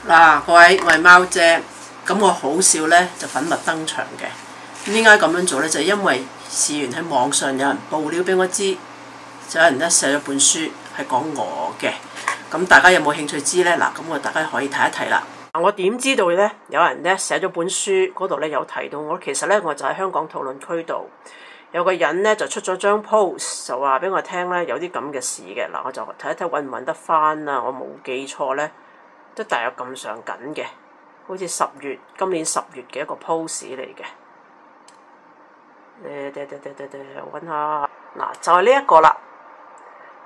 嗱，各位，我係貓姐，咁我好少咧就粉墨登場嘅。咁點解咁樣做咧？就係因為事緣喺網上有人報料俾我知，就有人咧寫咗本書係講我嘅。咁大家有冇興趣知咧？嗱，咁我大家可以睇一睇啦。我點知道咧？有人咧寫咗本書嗰度咧有提到我。其實咧我就喺香港討論區度，有個人咧就出咗張 post 就話俾我聽咧有啲咁嘅事嘅。嗱，我就睇一睇揾唔揾得翻啦。我冇記錯咧，都大約咁上緊嘅，好似今年10月嘅一個 post 嚟嘅。揾下嗱，就係呢一個啦。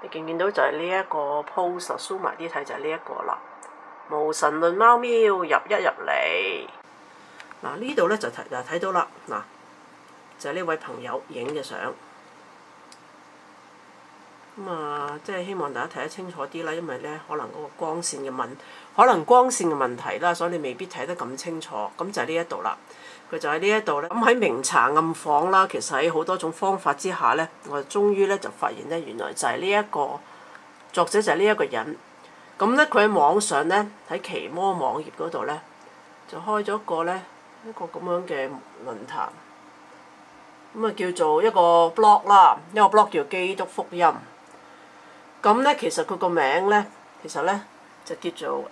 你見唔見到就係呢一個 post， zoom 埋啲睇就係呢一個啦。無神論貓喵入嚟。嗱，呢度咧就睇到啦。嗱，就係呢位朋友影嘅相。咁啊，即係希望大家睇得清楚啲啦，因為咧可能嗰個光線嘅問題啦，所以你未必睇得咁清楚。咁就係呢一度啦，佢就喺呢一度咧。咁喺明查暗訪啦，其實喺好多種方法之下咧，我就終於咧就發現咧，原來就係呢一個作者就係呢一個人。咁咧佢喺網上咧喺奇摩網頁嗰度咧就開咗一個咁樣嘅論壇，咁啊叫做一個 blog 啦，一個 blog 叫基督福音。咁咧其實佢個名咧，其實咧就叫做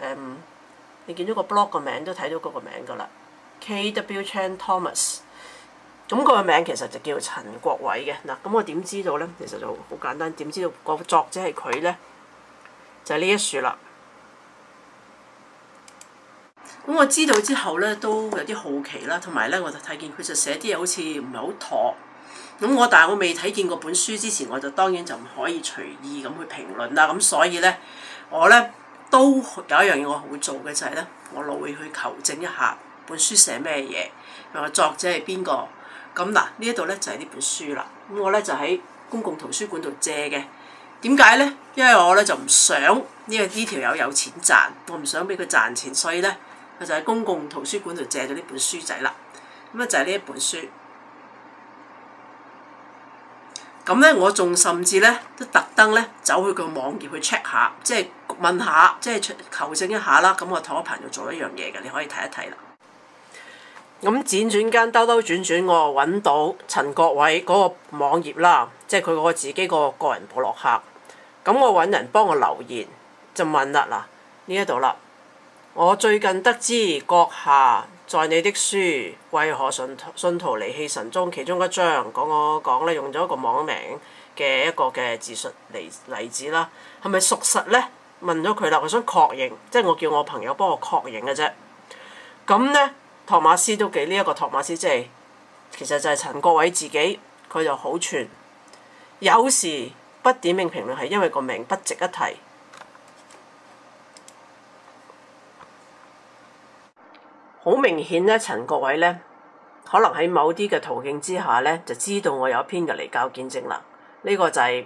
你見到個 blog 個名都睇到嗰個名噶啦 ，K.W. Chan Thomas。咁佢個名其實就叫陳國偉嘅。嗱，咁我點知道咧？其實就好簡單，點知道個作者係佢咧？就係呢一樹啦。咁我知道之後咧，都有啲好奇啦，同埋咧我就睇見佢就寫啲嘢好似唔係好妥。但係我未睇見過本書之前，我就當然就唔可以隨意咁去評論啦。咁所以咧，我咧都有一樣嘢我會做嘅就係咧，我會去求證一下本書寫咩嘢，同埋作者係邊個。咁嗱，呢一度咧就係呢本書啦。咁我咧就喺公共圖書館度借嘅。點解咧？因為我咧就唔想呢條友有錢賺，我唔想俾佢賺錢，所以咧佢就喺公共圖書館度借咗呢本書仔啦。咁啊就係呢一本書。咁咧我仲甚至咧都特登咧走去個網頁去 check 下，即係問下，即係求證一下啦。咁我同我朋友做一樣嘢嘅，你可以睇一睇啦。咁輾轉間兜兜轉轉，我揾到陳國偉嗰個網頁啦，即係佢嗰個自己個個人部落客。咁我揾人幫我留言，就問啦，嗱呢一度啦。我最近得知閣下在你的書為何信徒離棄神宗其中一章講咧，用咗一個網名嘅一個嘅自述例子啦，係咪屬實咧？問咗佢啦，我想確認，即係我叫我朋友幫我確認嘅啫。咁咧，托馬斯都記呢一個托馬斯，即係其實就係陳國偉自己，佢就好串，有時不點名評論係因為個名不值一提。好明顯咧，陳國偉咧可能喺某啲嘅途徑之下咧，就知道我有一篇嘅離教見證啦。呢個就係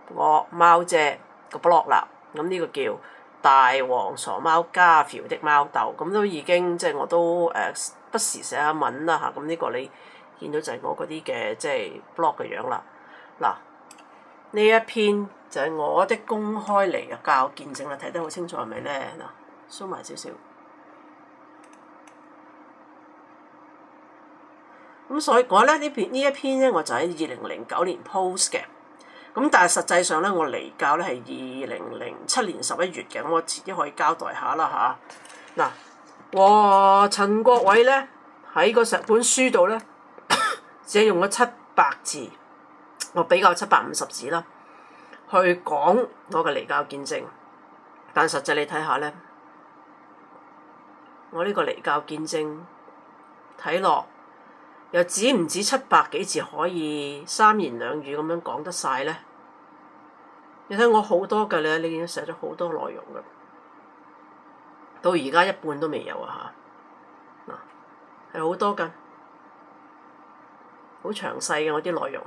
我貓姐個 blog 啦。咁呢個叫大黃傻貓加條的貓竇，咁都已經即係我都不時寫下文啦嚇。咁呢個你見到就係我嗰啲嘅即係 blog 嘅樣啦。嗱，呢一篇就係我的公開離教見證啦，睇得好清楚係咪咧？嗱，收埋少少。咁所以我咧呢一篇咧，我就喺2009年 post 嘅。咁但係實際上咧，我離教咧係2007年11月嘅。咁我遲啲可以交代下啦嚇。嗱，陳國偉咧喺個成本書度咧，只係用咗700字，我比較750字啦，去講我嘅離教見證。但實際你睇下咧，我呢個離教見證睇落，又止唔止700幾字可以三言兩語咁樣講得晒咧？你睇我好多嘅咧，你已經寫咗好多內容嘅，到而家一半都未有啊嚇！嗱，係好多嘅，好詳細嘅我啲內容，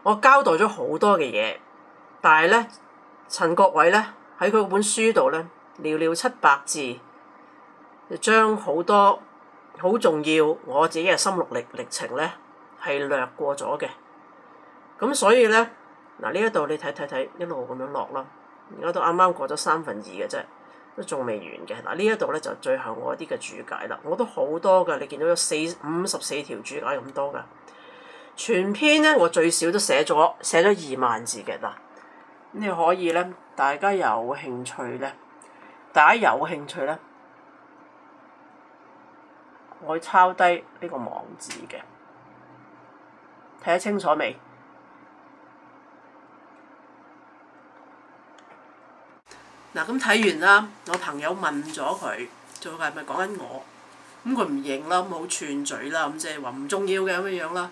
我交代咗好多嘅嘢，但係咧，陳國偉咧喺佢本書度咧，寥寥700字，就將好多好重要我自己嘅心路歷程咧係略過咗嘅。咁所以咧，嗱呢一度你睇一路咁樣落啦，而家都啱啱過咗2/3嘅啫。都仲未完嘅。嗱，呢一度咧就最後我啲嘅注解啦，我都好多㗎，你見到有54條注解咁多㗎。全篇咧我最少都寫咗2萬字嘅。嗱，你可以咧，大家有興趣咧，我抄低呢個網址嘅，睇得清楚未？嗱，咁睇完啦，我朋友問咗佢，仲係咪講緊我？咁佢唔認啦，咁好串嘴啦，咁即係話唔重要嘅咁樣啦。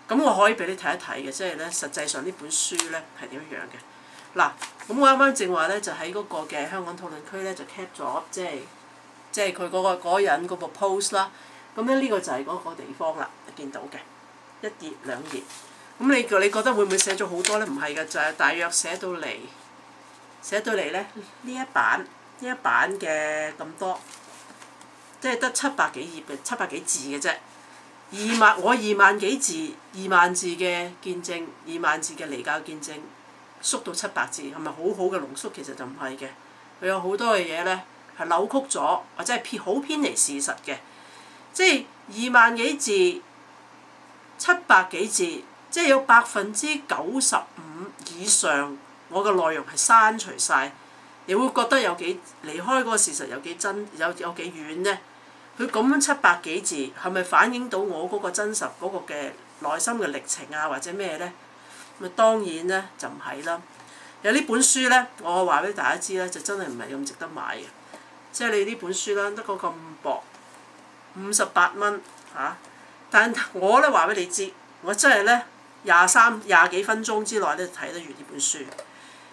咁我可以俾你睇一睇嘅，即係咧實際上呢本書咧係點樣嘅。嗱，咁我啱啱正話咧就喺嗰個嘅香港討論區咧就 cap 咗，即係佢嗰個人嗰部 post 啦。咁咧呢個就係嗰個地方啦，你見到嘅1頁2頁。咁你覺得會唔會寫咗好多咧？唔係嘅，就係大約寫到嚟咧呢一版嘅咁多，即係得700幾頁嘅700幾字嘅啫。2萬幾字，2萬字嘅見證，2萬字嘅離教見證，縮到700字，係咪好好嘅濃縮？其實就唔係嘅，佢有好多嘅嘢咧係扭曲咗，或者係好偏離事實嘅。即係2萬幾字，700幾字，即係有95%以上，我嘅內容係刪除晒。你會覺得有幾離開嗰個事實有幾真有幾遠呢？佢咁樣700幾字，係咪反映到我嗰個真實嗰個嘅內心嘅歷程啊，或者咩呢？咁當然呢，就唔係啦。有呢本書呢，我話俾大家知呢，就真係唔係咁值得買嘅。即係你呢本書啦，得個咁薄，58蚊嚇。但我呢話俾你知，我真係呢廿幾分鐘之內呢睇得完呢本書。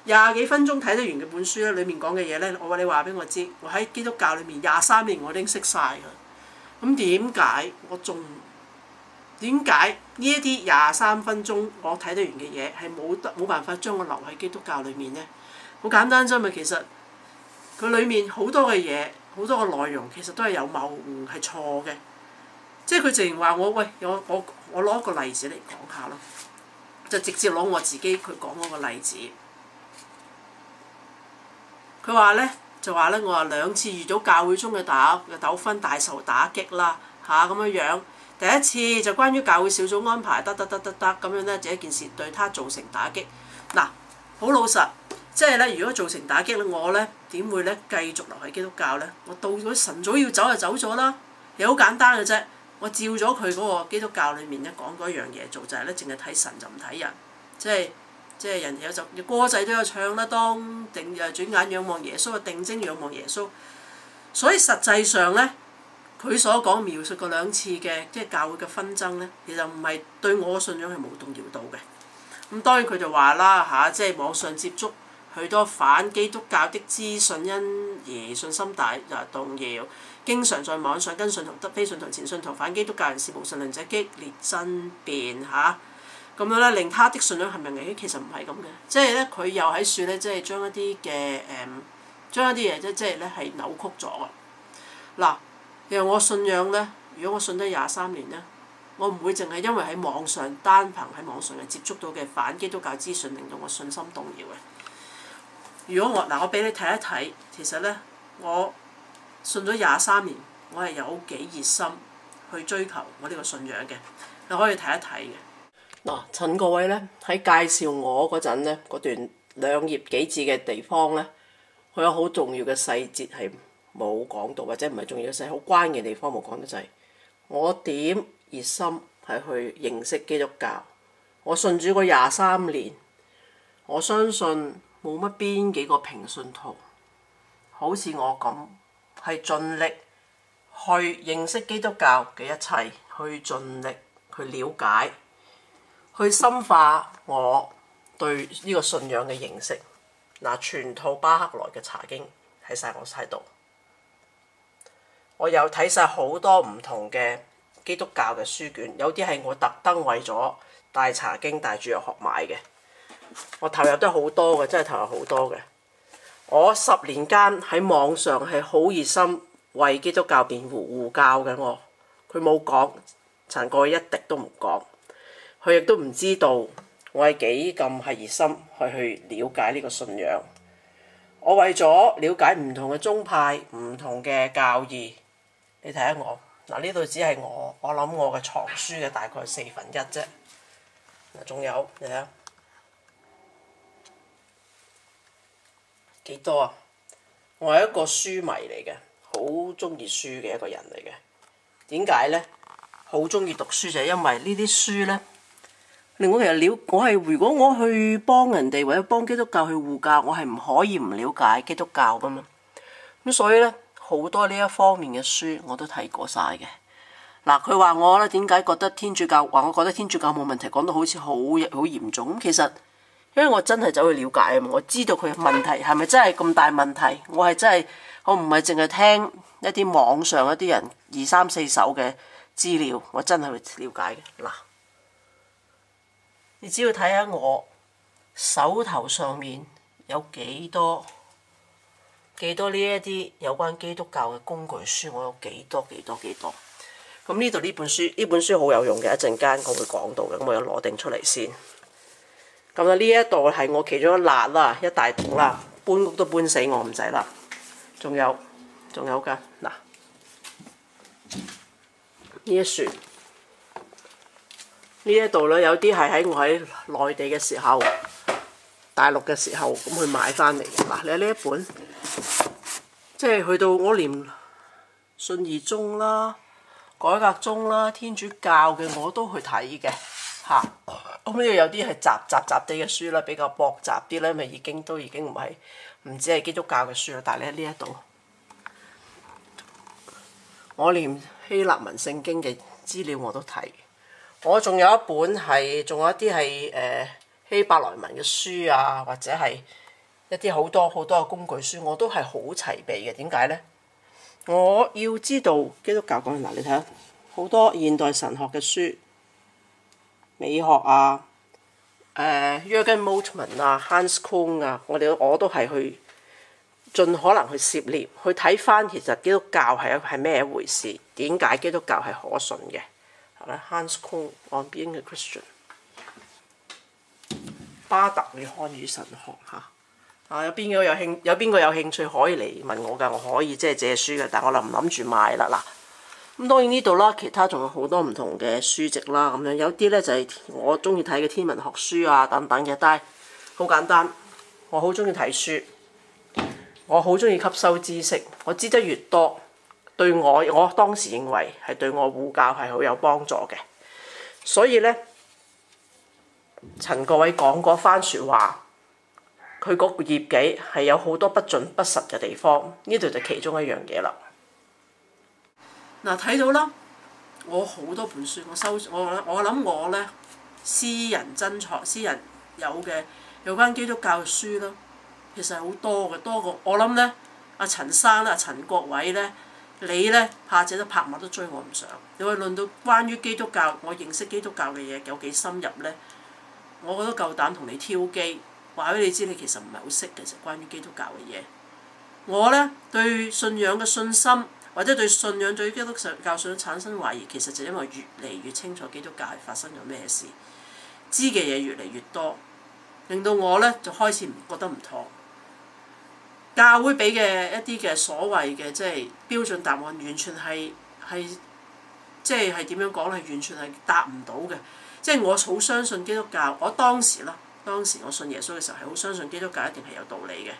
20幾分鐘睇得完嘅本書咧，裡面講嘅嘢咧，你話俾我知，我喺基督教裏面23年我已經識晒㗎。咁點解呢一啲23分鐘我睇得完嘅嘢係冇辦法將我留喺基督教裏面呢？好簡單啫嘛，其實佢裡面好多嘅嘢，好多嘅內容其實都係有謬誤，係錯嘅。即係佢直然話我攞一個例子嚟講下咯，就直接攞我自己佢講嗰個例子。佢話咧就話咧，我話2次遇到教會中嘅糾紛大受打擊啦嚇咁樣樣。第一次就關於教會小組安排得咁樣咧，就一件事對他造成打擊。嗱，好老實，即係咧，如果造成打擊咧，我咧點會咧繼續留喺基督教咧？我到咗晨早要走就走咗啦，又好簡單嘅啫。我照咗佢嗰個基督教裏面咧講嗰樣嘢做，就係咧淨係睇神就唔睇人，即係人哋有就歌仔都有唱啦，當定轉眼仰望耶穌，定睛仰望耶穌。所以實際上咧，佢所講描述過2次嘅即係教會嘅紛爭咧，其實唔係對我嘅信仰係冇動搖到嘅。咁當然佢就話啦嚇，即係網上接觸許多反基督教的資訊，因而信心大動搖，經常在網上跟信徒、非信徒、前信徒、反基督教人士、無神論者激烈爭辯嚇。咁樣咧，令他的信仰係咪危險？其實唔係咁嘅，即係咧佢又喺處咧，即係將一啲嘢即係咧係扭曲咗啊！嗱，其實我信仰咧，如果我信得23年咧，我唔會淨係因為喺網上單憑喺網上嘅接觸到嘅反基督教資訊，令到我信心動搖嘅。如果我俾你睇一睇，其實咧我信咗23年，我係有幾熱心去追求我呢個信仰嘅，你可以睇一睇嘅。嗱，趁各位咧喺介紹我嗰陣咧，嗰段2頁幾字嘅地方咧，佢有好重要嘅細節係冇講到，或者唔係重要嘅細，好關鍵嘅地方冇講到，就係我點熱心係去認識基督教。我信主嗰23年，我相信冇乜邊幾個平信徒好似我咁係盡力去認識基督教嘅一切，去盡力去了解，去深化我對呢個信仰嘅認識。嗱，全套巴克萊嘅查經喺晒我喺度，我有睇晒好多唔同嘅基督教嘅書卷，有啲係我特登為咗帶查經帶主日學買嘅，我投入得好多嘅，真係投入好多嘅。我10年間喺網上係好熱心為基督教辯護護教嘅，佢冇講，陳過去一滴都唔講。佢亦都唔知道我係幾咁係熱心去了解呢個信仰。我為咗了解唔同嘅宗派、唔同嘅教義，你睇下我嗱，呢度只係我諗我嘅藏書嘅大概1/4啫。嗱，仲有你睇下幾多啊？我係一個書迷嚟嘅，好中意書嘅一個人嚟嘅。點解呢？好中意讀書就係因為呢啲書呢，令我其實我係如果我去幫人哋或者幫基督教去護教，我係唔可以唔了解基督教噶嘛。咁所以呢，好多呢一方面嘅書我都睇過晒嘅。嗱，佢話我咧點解覺得天主教話我覺得天主教冇問題，講到好似好嚴重。咁其實因為我真係走去了解啊嘛，我知道佢嘅問題係咪真係咁大問題。我唔係淨係聽一啲網上一啲人2、3、4手嘅資料，我真係去了解嘅。嗱，你只要睇下我手頭上面有幾多呢一啲有關基督教嘅工具書，我有幾多。咁呢度呢本書好有用嘅，一陣間我會講到嘅，咁我有攞定出嚟先。咁啊，呢一度係我其中一辣啦，一大桶啦，搬屋都搬死我唔使啦。仲有㗎，嗱，呢一樹呢一度咧，有啲係喺我喺內地嘅時候、大陸嘅時候咁去買翻嚟嘅。嗱，你睇呢一本，即係去到我連信義宗啦、改革宗啦、天主教嘅我都去睇嘅嚇。咁呢度有啲係雜地嘅書啦，比較薄雜啲咧，咪已經唔止係基督教嘅書啦。但係你喺呢一度，我連希臘文聖經嘅資料我都睇。我仲有一本仲有一啲係希伯來文嘅書啊，或者係一啲好多嘅工具書，我都係好齊備嘅。點解呢？我要知道基督教講嗱，你睇下好多現代神學嘅書。美學啊，Jürgen Moltmann 啊 ，Hans Küng 啊，我都係去盡可能去涉獵，去睇翻其實基督教係咩一回事，點解基督教係可信嘅，係咪 ？Hans Küng on Being a Christian， 巴特嘅漢語神學嚇，有邊個有興趣可以嚟問我㗎，我可以即係借書嘅，但我唔諗住賣啦嗱。咁當然呢度啦，其他仲有好多唔同嘅書籍啦，咁樣有啲咧就係我中意睇嘅天文學書啊等等嘅，但係好簡單，我好中意睇書，我好中意吸收知識，我知得越多，對我當時認為係對我護教係好有幫助嘅，所以咧陳國偉講嗰番説話，佢嗰個業紀係有好多不盡不實嘅地方，呢度就其中一樣嘢啦。嗱，睇到啦，我好多本書，我諗我咧私人有嘅有關基督教嘅書啦，其實好多嘅，多過我諗咧。阿陳生啦，陳國偉咧，你咧怕者都拍馬都追我唔上。你話論到關於基督教，我認識基督教嘅嘢有幾深入咧？我覺得夠膽同你挑機，話俾你知，你其實唔係好識嘅，就關於基督教嘅嘢。我咧對信仰嘅信心，或者對信仰對基督教信仰產生懷疑，其實就因為越嚟越清楚基督教係發生咗咩事，知嘅嘢越嚟越多，令到我咧就開始唔覺得唔妥。教會俾嘅一啲嘅所謂嘅即係標準答案，完全係即係點樣講咧？係完全係答唔到嘅。即係我好相信基督教，我當時我信耶穌嘅時候係好相信基督教一定係有道理嘅。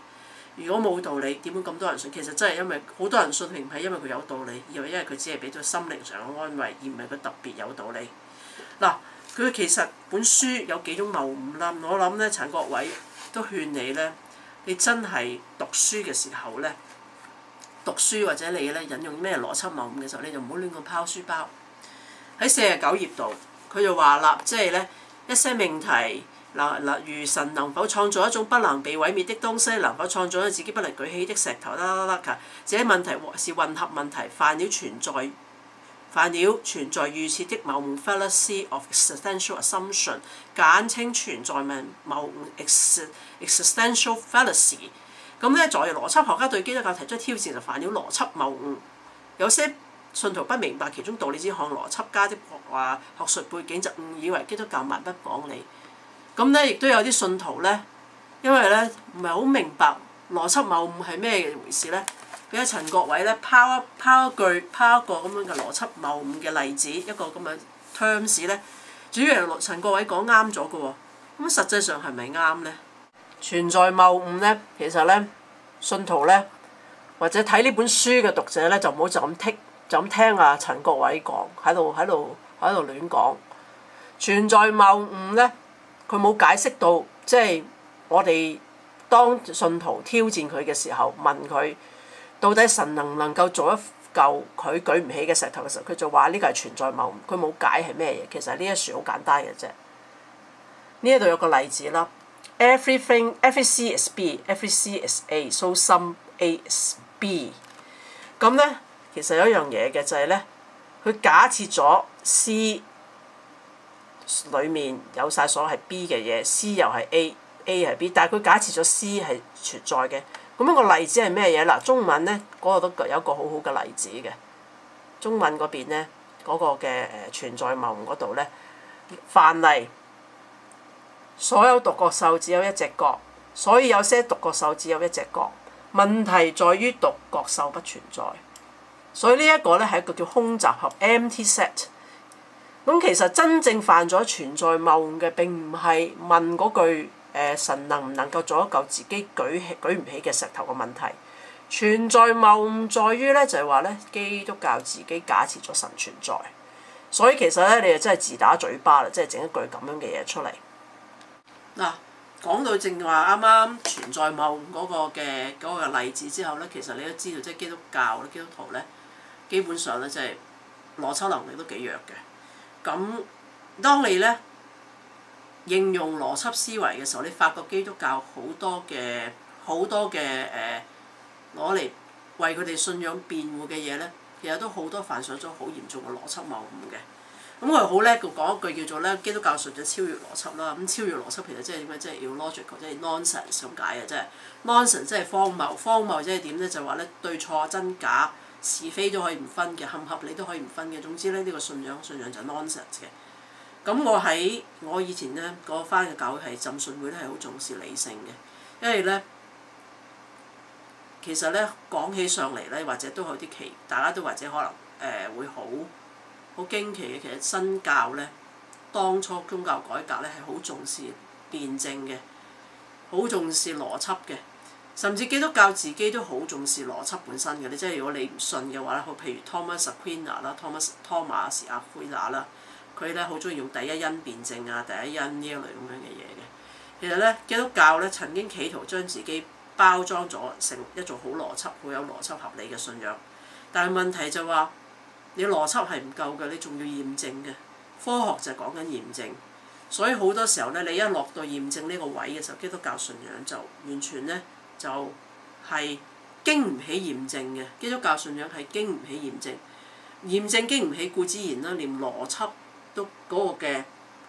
如果冇道理，點會咁多人信？其實真係因為好多人信，並唔係因為佢有道理，而係因為佢只係俾咗心靈上嘅安慰，而唔係佢特別有道理。嗱，佢其實本書有幾種謬誤啦。我諗咧，陳國偉都勸你咧，你真係讀書嘅時候咧，讀書或者你咧引用咩邏輯謬誤嘅時候，你就唔好亂咁拋書包。喺49頁度，佢就話啦，即係咧一些命題。如神能否創造一種不能被毀滅的東西？能否創造一自己不能舉起的石頭？這些問題是混合問題，犯了存在預設的謬誤 （fallacy of existential assumption）， 簡稱存在謬誤 （existential fallacy）。咁咧，在邏輯學家對基督教提出挑戰，就犯了邏輯謬誤。有些信徒不明白其中道理之項，邏輯家的學術背景就誤以為基督教蠻不講理。咁咧，亦都有啲信徒咧，因為咧唔係好明白邏輯謬誤係咩回事呢？俾阿陳國偉咧拋一個咁樣嘅邏輯謬誤嘅例子，一個咁嘅 terms 咧，主要係陳國偉講啱咗嘅喎。咁實際上係咪啱呢？存在謬誤呢，其實呢，信徒呢，或者睇呢本書嘅讀者呢，就唔好就咁聽阿陳國偉講，喺度亂講。存在謬誤呢，佢冇解釋到，即係我哋當信徒挑戰佢嘅時候，問佢到底神能唔能夠做一嚿佢舉唔起嘅石頭嘅時候，佢就話呢個係存在謬誤，佢冇解係咩嘢。其實呢一樹好簡單嘅啫。呢一度有個例子啦。Every C is B, every C is A, so some A is B。咁咧，其實有一樣嘢嘅就係咧，佢假設咗 C 裡面有晒所有係 B 嘅嘢 ，C 又係 A 係 B， 但係佢假設咗 C 係存在嘅。咁樣個例子係咩嘢嗱？中文咧嗰個都有一個好好嘅例子嘅。中文嗰邊咧嗰個嘅存在謬誤嗰度咧，範例。所有獨角獸只有一隻角，所以有些獨角獸只有一隻角。問題在於獨角獸不存在，所以呢一個咧係一個叫空集合 （empty set）。咁其實真正犯咗存在謬誤嘅並唔係問嗰句神能唔能夠做一嚿自己舉唔起嘅石頭嘅問題。存在謬誤在於咧就係話咧基督教自己假設咗神存在，所以其實咧你就真係自打嘴巴啦，即係整一句咁樣嘅嘢出嚟。嗱，講到正話啱啱存在謬誤嗰個例子之後咧，其實你都知道，即係基督教咧、基督徒咧，基本上咧即係邏輯能力都幾弱嘅。咁當你咧應用邏輯思維嘅時候，你發覺基督教好多嘅攞嚟為佢哋信仰辯護嘅嘢咧，其實都好多犯上咗好嚴重嘅邏輯謬誤嘅。咁佢好叻嘅講一句叫做咧，基督教信咗超越邏輯啦。咁超越邏輯其實即係點咧？即係 illogical，即係 nonsense 咁解嘅，即係 nonsense 即係荒謬。荒謬即係點咧？就話咧對錯真假是非都可以唔分嘅，合唔合理都可以唔分嘅。總之咧，呢個信仰就係 nonsense 嘅。咁我以前咧嗰返嘅教會係浸信會咧，係好重視理性嘅，因為咧其實咧講起上嚟咧，或者都有啲大家都或者可能會好驚奇嘅。其實新教咧，當初宗教改革咧係好重視辯證嘅，好重視邏輯嘅，甚至基督教自己都好重視邏輯本身嘅。你即係如果你唔信嘅話咧，譬如 Thomas Aquinas 啦托馬士阿奎那啦，佢咧好中意用第一因辯證啊、第一因呢一類咁樣嘅嘢嘅。其實咧，基督教咧曾經企圖將自己包裝咗成一種好邏輯、好有邏輯合理嘅信仰，但係問題就話，你邏輯係唔夠嘅，你仲要驗證嘅。科學就係講緊驗證，所以好多時候咧，你一落到驗證呢個位嘅時候，基督教信仰就完全咧就係經唔起驗證嘅。基督教信仰係經唔起驗證，驗證經唔起固之然啦，連邏輯都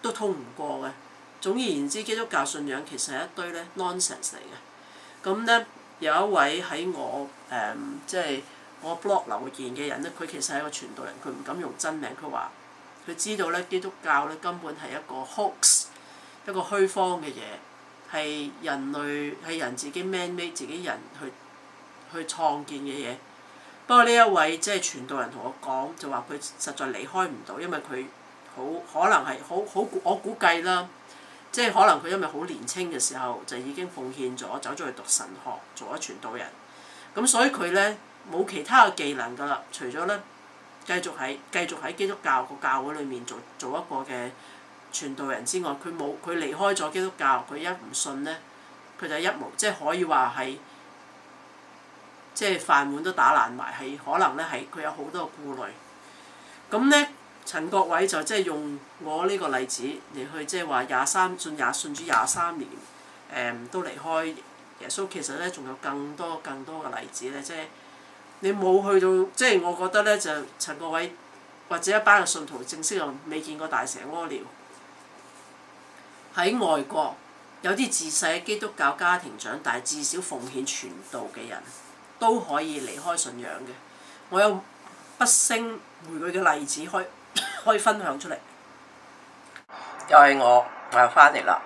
都通唔過嘅。總而言之，基督教信仰其實係一堆咧 nonsense 嚟嘅。咁咧有一位喺我即係我 blog 留言嘅人咧，佢其實係一個傳道人，佢唔敢用真名，佢話佢知道咧基督教咧根本係一個 hoax， 一個虛謊嘅嘢，係人自己 man-made 自己人去創建嘅嘢。不過呢一位即係傳道人同我講，就話佢實在離開唔到，因為佢可能係我估計啦。即係可能佢因為好年青嘅時候就已經奉獻咗，走咗去讀神學，做咗傳道人。咁所以佢咧冇其他嘅技能㗎啦，除咗咧繼續喺基督教個教會裏面做一個嘅傳道人之外，佢離開咗基督教，佢一唔信咧，佢就即係可以話係即係飯碗都打爛埋，係可能咧係佢有好多嘅顧慮。咁咧。陳國偉就即係用我呢個例子嚟去即係話信主23年，都離開耶穌。其實咧仲有更多嘅例子咧，即係你冇去到，即係我覺得咧就陳國偉或者一班嘅信徒正式又未見過大蛇屙尿。喺外國有啲自細喺基督教家庭長大，至少奉獻傳道嘅人都可以離開信仰嘅。我有不勝枚舉嘅例子可以分享出嚟。又係我又翻嚟啦。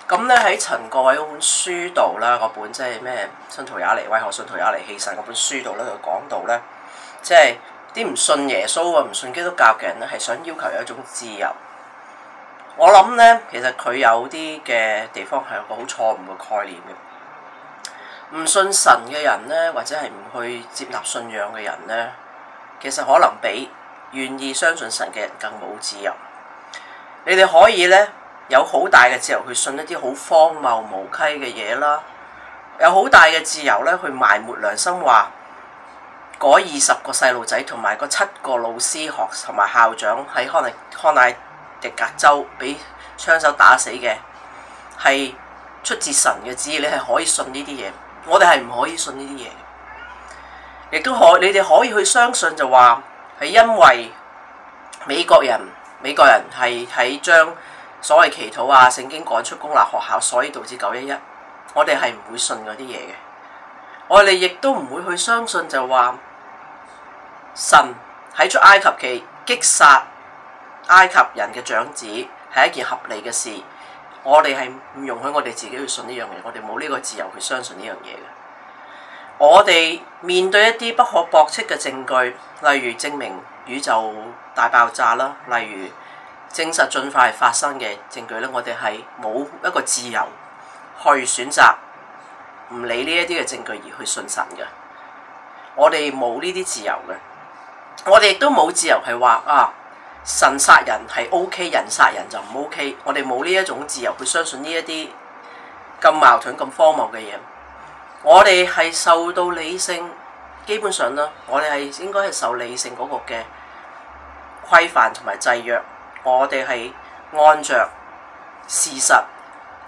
咁咧喺陳國偉嗰本書度啦，嗰本即係咩信徒也嚟為何信徒也嚟棄神嗰本書度咧，佢講到咧，即係啲唔信耶穌啊、唔信基督教嘅人咧，係想要求有一種自由。我諗咧，其實佢有啲嘅地方係有個好錯誤嘅概念嘅。唔信神嘅人咧，或者係唔去接納信仰嘅人咧，其實可能比願意相信神嘅人更冇自由。你哋可以咧有好大嘅自由去信一啲好荒謬無稽嘅嘢啦，有好大嘅自由咧去埋沒良心話嗰20個細路仔同埋嗰7個老師學同埋校長喺康乃狄格州俾槍手打死嘅係出自神嘅旨意，你係可以信呢啲嘢。我哋係唔可以信呢啲嘢，亦都你哋可以去相信就話係因為美國人係喺將所謂祈禱啊、聖經趕出公立學校，所以導致911。我哋係唔會信嗰啲嘢嘅。我哋亦都唔會去相信就話神喺出埃及期擊殺埃及人嘅長子係一件合理嘅事。我哋係唔容許我哋自己去信呢樣嘢，我哋冇呢個自由去相信呢樣嘢嘅。我哋面對一啲不可駁斥嘅證據，例如證明宇宙大爆炸啦，例如證實進化係發生嘅證據咧，我哋係冇一個自由去選擇唔理呢一啲嘅證據而去信神嘅。我哋冇呢啲自由嘅，我哋亦都冇自由係話啊，神殺人係 OK， 人殺人就唔 OK。我哋冇呢一種自由去相信呢一啲咁矛盾、咁荒謬嘅嘢。我哋係受到理性，基本上啦，我哋係應該係受理性嗰個嘅規範同埋制約。我哋係按着事實、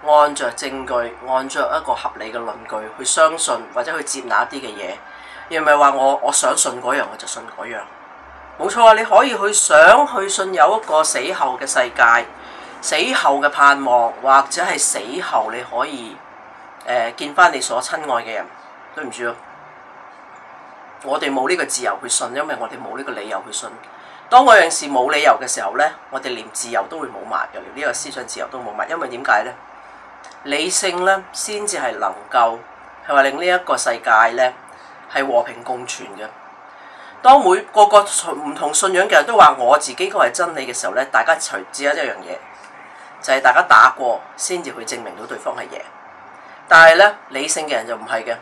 按着證據、按着一個合理嘅論據去相信或者去接納一啲嘅嘢，而唔係話我想信嗰樣我就信嗰樣。冇錯啊！你可以想去信有一個死後嘅世界、死後嘅盼望，或者係死後你可以見翻你所親愛嘅人。對唔住啊，我哋冇呢個自由去信，因為我哋冇呢個理由去信。當嗰樣事冇理由嘅時候咧，我哋連自由都會冇埋嘅，連呢個思想自由都冇埋。因為點解咧？理性咧先至係能夠係話令呢一個世界咧係和平共存嘅。當每個唔同信仰嘅人都話我自己個係真理嘅時候咧，大家隨之一樣嘢，就係大家打過先至去證明到對方係贏。但係咧理性嘅人就唔係嘅，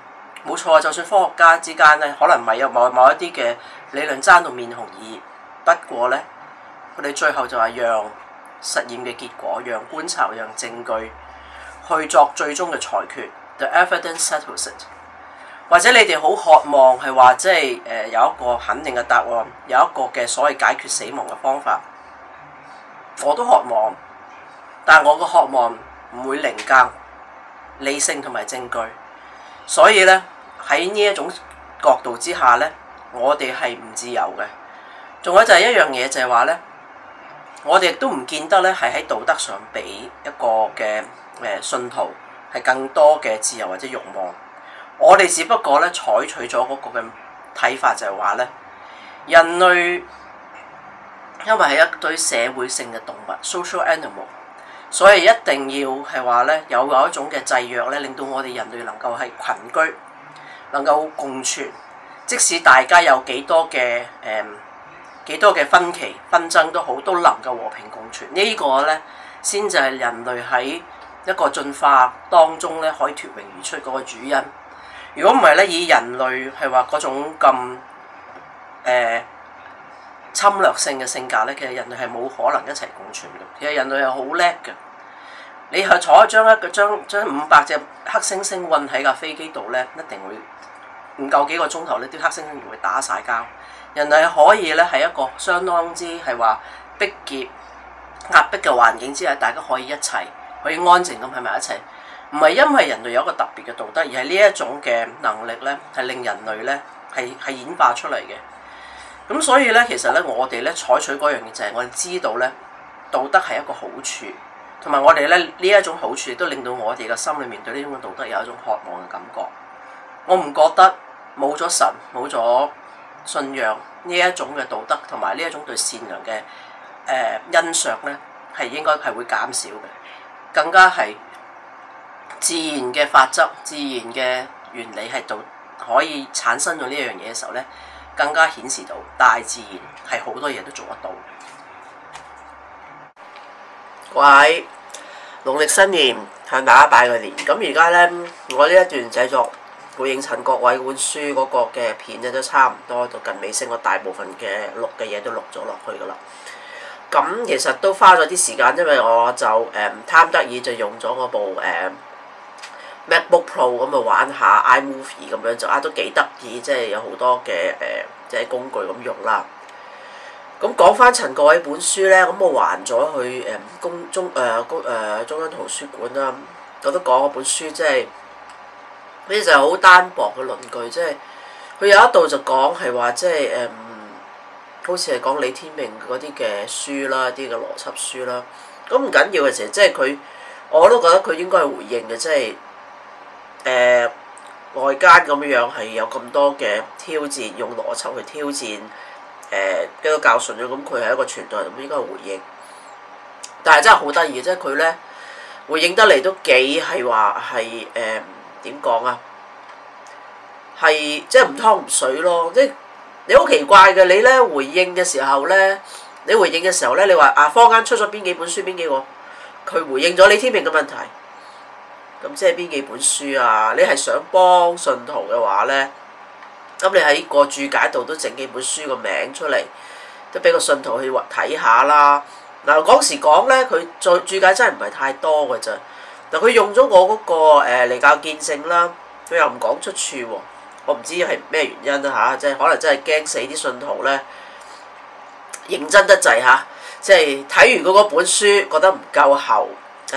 冇錯啊！就算科學家之間咧，可能唔係有某一啲嘅理論爭到面紅耳熱，不過咧佢哋最後就係讓實驗嘅結果、讓觀察、讓證據去作最終嘅裁決。The evidence settles it。或者你哋好渴望係話即係有一個肯定嘅答案，有一個嘅所謂解決死亡嘅方法，我都渴望，但係我個渴望唔會凌駕理性同埋證據。所以咧喺呢一種角度之下咧，我哋係唔自由嘅。仲有就係一樣嘢就係話咧，我哋亦都唔見得咧係喺道德上比一個嘅信徒係更多嘅自由或者慾望。我哋只不過咧採取咗嗰個嘅睇法，就係話咧，人類因為係一堆社會性嘅動物 （social animal），所以一定要係話咧有一種嘅制約咧，令到我哋人類能夠係群居，能夠共存。即使大家有幾多嘅分歧紛爭都好，都能夠和平共存。呢個咧先至係人類喺一個進化當中咧可以脫穎而出嗰個主因。如果唔係咧，以人類係話嗰種咁侵略性嘅性格咧，其實人類係冇可能一齊共存嘅。其實人類係好叻嘅。你係將500隻黑猩猩韞喺架飛機度咧，一定會唔夠幾個鐘頭咧，啲黑猩猩會打晒交。人類可以咧喺一個相當之係話逼傑壓迫嘅環境之下，大家可以一齊可以安靜咁喺埋一齊。唔係因為人類有一個特別嘅道德，而係呢一種嘅能力咧，係令人類咧係演化出嚟嘅。咁所以咧，其實咧，我哋咧採取嗰樣嘢就係我哋知道咧，道德係一個好處，同埋我哋咧呢一種好處亦都令到我哋嘅心裏面對呢種嘅道德有一種渴望嘅感覺。我唔覺得冇咗神、冇咗信仰呢一種嘅道德同埋呢一種對善良嘅欣賞咧，係應該係會減少嘅，更加係自然嘅法則、自然嘅原理係到可以產生咗呢樣嘢嘅時候咧，更加顯示到大自然係好多嘢都做得到。各位，農曆新年向大家拜個年。咁而家咧，我呢一段製作回應陳國偉本書嗰個嘅片咧，都差唔多到近尾聲，我大部分嘅錄嘅嘢都錄咗落去噶啦。咁其實都花咗啲時間，因為我就貪得意就用咗我部MacBook Pro 咁啊玩下 iMovie 咁樣就都幾得意，即係有好多嘅即係工具咁用啦。咁講翻陳國偉本書咧，咁我還咗去中央圖書館啦。我都講嗰本書即係呢就係好單薄嘅論據，即係佢有一度就講係話即係好似係講李天命嗰啲嘅書啦，啲嘅邏輯書啦。咁唔緊要嘅，其實即係佢我都覺得佢應該係回應嘅，即係外間咁樣係有咁多嘅挑戰，用邏輯去挑戰基督教信仰，咁佢係一個傳道人，咁應該係回應。但係真係好得意，即係佢咧回應得嚟都幾係話係點講啊？係即係唔湯唔水咯，即係你好奇怪嘅，你咧回應嘅時候咧，你話坊間出咗邊幾本書邊幾個，佢回應咗李天命嘅問題，咁即係邊幾本書啊？你係想幫信徒嘅話咧？咁你喺個註解度都整幾本書個名出嚟，都俾個信徒去睇下啦。嗱講時講咧，佢註解真係唔係太多嘅咋。嗱佢用咗我嗰個離教見證啦，佢又唔講出處喎。我唔知係咩原因啦嚇，即係可能真係驚死啲信徒咧，認真得滯嚇，即係睇完嗰本書覺得唔夠喉，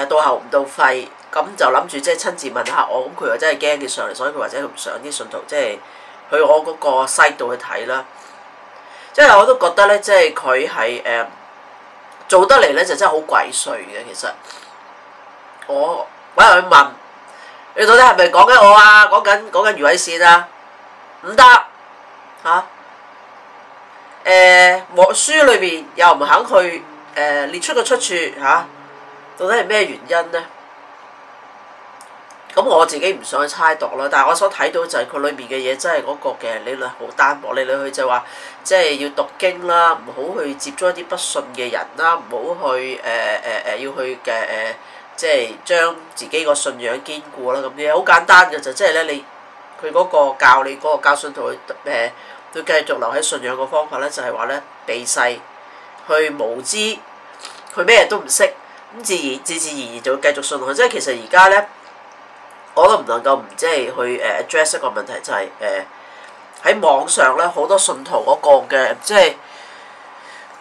到喉唔到肺，咁就諗住即係親自問下我，咁佢又真係驚佢上嚟，所以佢或者佢唔想啲信徒即係去我嗰個 site 度去睇啦。即係我都覺得咧，即係佢係做得嚟咧就真係好鬼祟嘅。其實我揾人去問你到底係咪講緊我啊？講緊余偉善啊？唔得嚇！書裏邊又唔肯去列出個出處嚇，到底係咩原因咧？咁我自己唔想去猜度啦，但係我所睇到就係佢裏面嘅嘢真係嗰個嘅理論好單薄，理論佢就話即係要讀經啦，唔好去接觸一啲不信嘅人啦，唔好去要去即係將自己個信仰堅固啦咁啲，好簡單嘅就即係咧你佢嗰個教你嗰個教信徒去要繼續留喺信仰嘅方法咧，就係話咧避世，去無知，佢咩都唔識，咁自然而就會繼續信落去。即係其實而家咧。我都唔能夠唔即係去address 一個問題，就係喺網上咧好多信徒嗰個嘅即係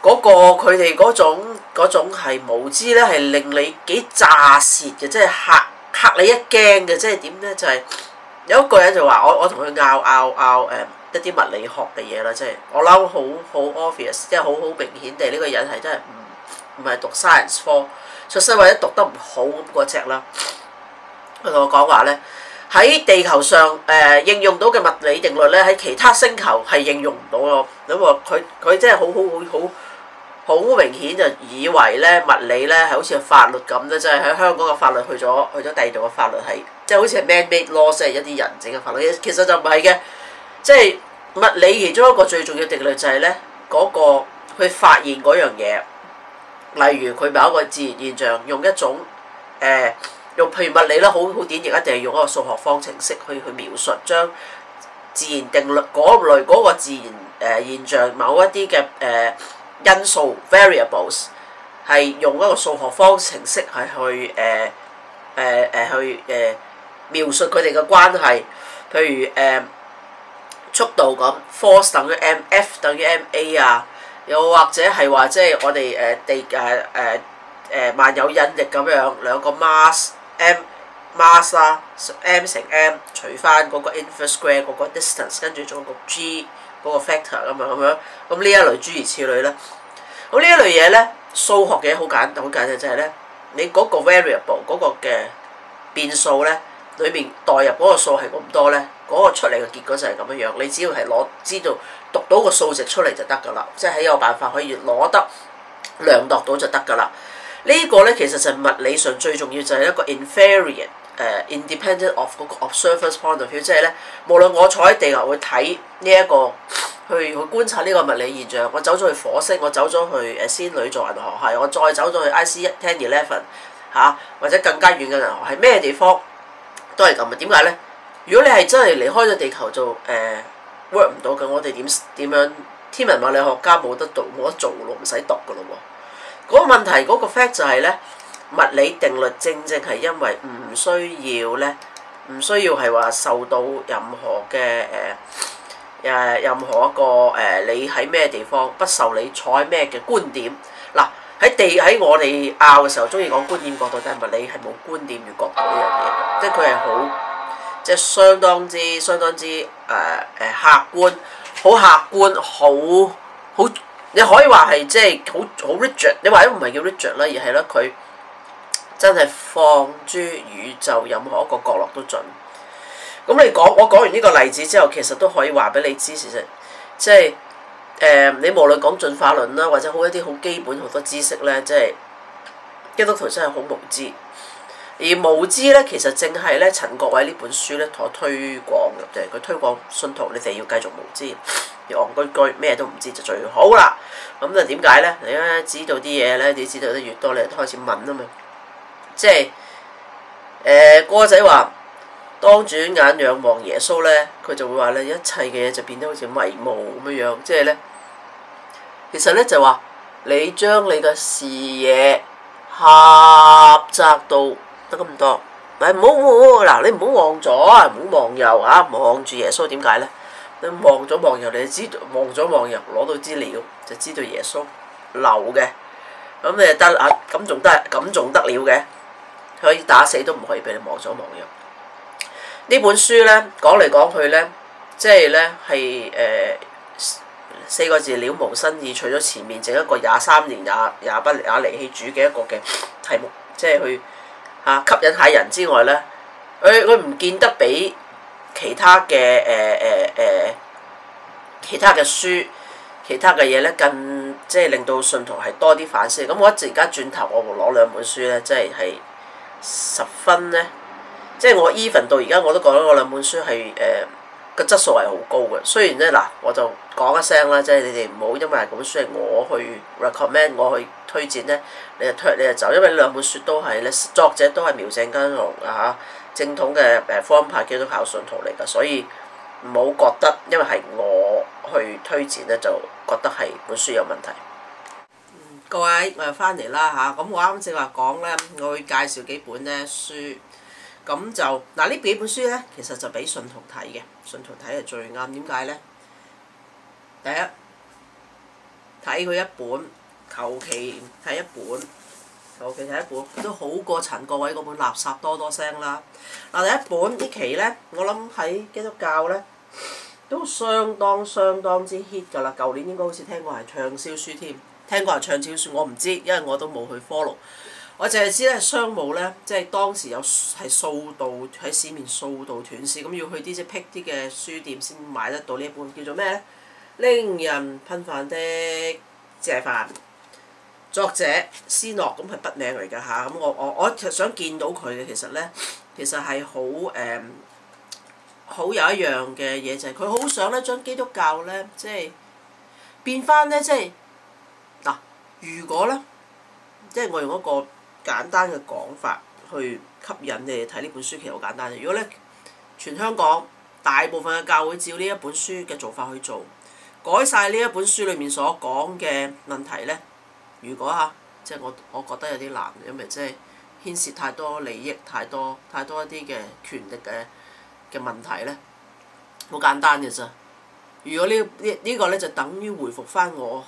嗰個佢哋嗰種係無知咧，係令你幾咋舌嘅，即係嚇你一驚嘅，即係點咧？就係有一個人就話我同佢拗一啲物理學嘅嘢啦，即係我諗好 obvious， 即係好明顯地呢個人係真係唔係讀 science 科出身，或者讀得唔好咁嗰隻啦。佢同我講話咧，喺地球上應用到嘅物理定律咧，喺其他星球係應用唔到咯。咁佢真係好明顯就以為咧物理咧係好似法律咁咧，即係喺香港嘅法律去咗第二度嘅法律係，即係好似係 man-made law，即係一啲人整嘅法律。其實就唔係嘅，即係物理其中一個最重要定律就係咧嗰個去發現嗰樣嘢，例如佢某一個自然現象用一種用譬如物理啦，好典型，一定係用一個數學方程式去描述，將自然定律嗰個自然現象某一啲嘅因素 variables 係用一個數學方程式係去描述佢哋嘅關係，譬如速度咁 force 等於 mF 等於 ma 啊，又或者係話即係我哋萬有引力咁樣兩個 mass 啦 ，m 乘 m 除翻嗰個 inverse square 嗰個 distance， 跟住仲有個 g 嗰個 factor 咁樣，咁呢一類諸如此類咧。咁呢一類嘢咧，數學嘅好簡單就係咧，你嗰個 variable 嗰個嘅變數咧，裏面代入嗰個數係咁多咧，嗰個出嚟嘅結果就係咁樣。你只要係知道讀到個數值出嚟就得㗎啦，即係有辦法可以攞得量度到就得㗎啦。呢個咧其實就係物理上最重要，就係一個 invariant independent of 嗰個 observer's point of view， 即係咧，無論我坐喺地球去睇呢一個，去觀察呢個物理現象，我走咗去火星，我走咗去仙女座銀河系，我再走咗去 IC 1011嚇，或者更加遠嘅銀河系，咩地方都係咁嘅。點解咧？如果你係真係離開咗地球就work 唔到嘅，我哋點樣？天文物理學家冇得做咯，唔使讀噶咯喎。嗰個問題嗰個 fact 就係咧，物理定律正係因為唔需要係話受到任何嘅任何一個你喺咩地方不受你坐喺咩嘅觀點。嗱喺我哋拗嘅時候，中意講觀點角度，但係物理係冇觀點與角度呢樣嘢嘅，即係佢係好即係相當之客觀。好客觀，好，你可以話係即係好 rigid， 你話都唔係叫 rigid 啦，而係咧佢真係放諸宇宙任何一個角落都準。咁我講完呢個例子之後，其實都可以話俾你知，其實即係你無論講進化論啦，或者好一啲好基本好多知識咧，即係基督徒真係好無知。而無知咧，其實正係咧陳國偉呢本書咧同我推廣嘅，就係佢推廣信徒，你哋要繼續無知，要戇居居，咩都唔知就最好啦。咁就點解咧？你咧知道啲嘢咧，你知道得越多，你就開始問啊嘛。即係哥仔話，當轉眼仰望耶穌咧，佢就會話咧，一切嘅嘢就變得好似迷霧咁樣。即係咧，其實咧就話你將你嘅視野狹窄到得咁多，唔好嗱，你唔好望左，唔好望右啊！望住耶穌，點解咧？你望咗望右，你就知道望咗望右攞到資料，就知道耶穌流嘅，咁你就得啊！咁仲得了嘅，可以打死都唔可以俾你望咗望右。呢本書咧講嚟講去咧，即係咧係4個字了無新意，除咗前面整一個23年也離棄主嘅一個嘅題目，即係去吸引下人之外咧，佢唔見得比其他嘅書、其他嘅嘢咧，更即係令到信徒係多啲反思。咁我而家轉頭，我會攞兩本書咧，即係十分咧，即係我 even 到而家我都覺得嗰兩本書係個質素係好高嘅。雖然咧嗱，我就講一聲啦，即係你哋唔好因為嗰本書係我去 recommend 我去推薦咧，你就走，因為呢兩本書都係咧作者都係苗正根雄正統嘅福音派基督教信徒嚟㗎，所以唔好覺得因為係我去推薦咧就覺得係本書有問題。各位，我又翻嚟啦嚇，咁我啱先話講咧，我會介紹幾本咧書，咁就嗱呢幾本書咧，其實就俾信徒睇嘅，信徒睇係最啱。點解咧？第一，睇佢一本，求其睇一本，都好過陳國偉嗰本垃圾多聲啦。嗱，第一本呢期咧，我諗喺基督教咧都相當之 hit 㗎啦。舊年應該好似聽過係暢銷書添，聽過係暢銷書，我唔知，因為我都冇去 follow。我淨係知咧，商務咧，即係當時有係掃到喺市面掃到斷市，咁要去啲即係僻啲嘅書店先買得到呢一本，叫做咩咧？令人噴飯的謝飯，作者斯諾，咁係筆名嚟㗎嚇。咁我想見到佢嘅，其實咧，其實係好有一樣嘅嘢，就係佢好想咧將基督教咧，即係變翻咧，即係嗱，如果咧，即係我用一個簡單嘅講法去吸引你哋睇呢本書，其實好簡單。如果咧全香港大部分嘅教會照呢一本書嘅做法去做，改晒呢一本書裏面所講嘅問題咧，如果即係我覺得有啲難，因為即係牽涉太多利益、太多一啲嘅權力嘅問題咧，好簡單嘅咋。如果呢個咧就等於回復翻我